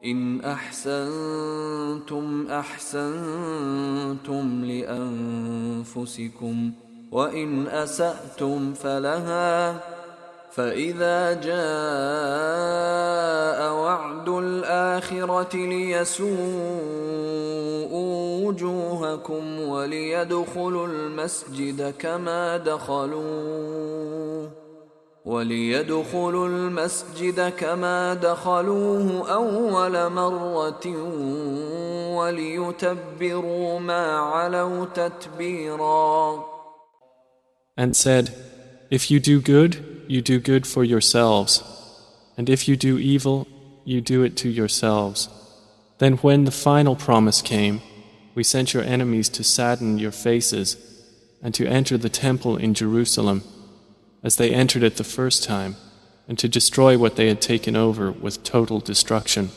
إن أحسنتم أحسنتم لأنفسكم وإن أسأتم فلها فإذا جاء وعد الآخرة ليسوءوا وجوهكم وليدخلوا المسجد كما دخلوه أول مرة وليتبروا ما علوا تتبيرا. And said, if you do good, you do good for yourselves, and if you do evil, you do it to yourselves. Then when the final promise came, we sent your enemies to sadden your faces and to enter the temple in Jerusalem as they entered it the first time, and to destroy what they had taken over with total destruction.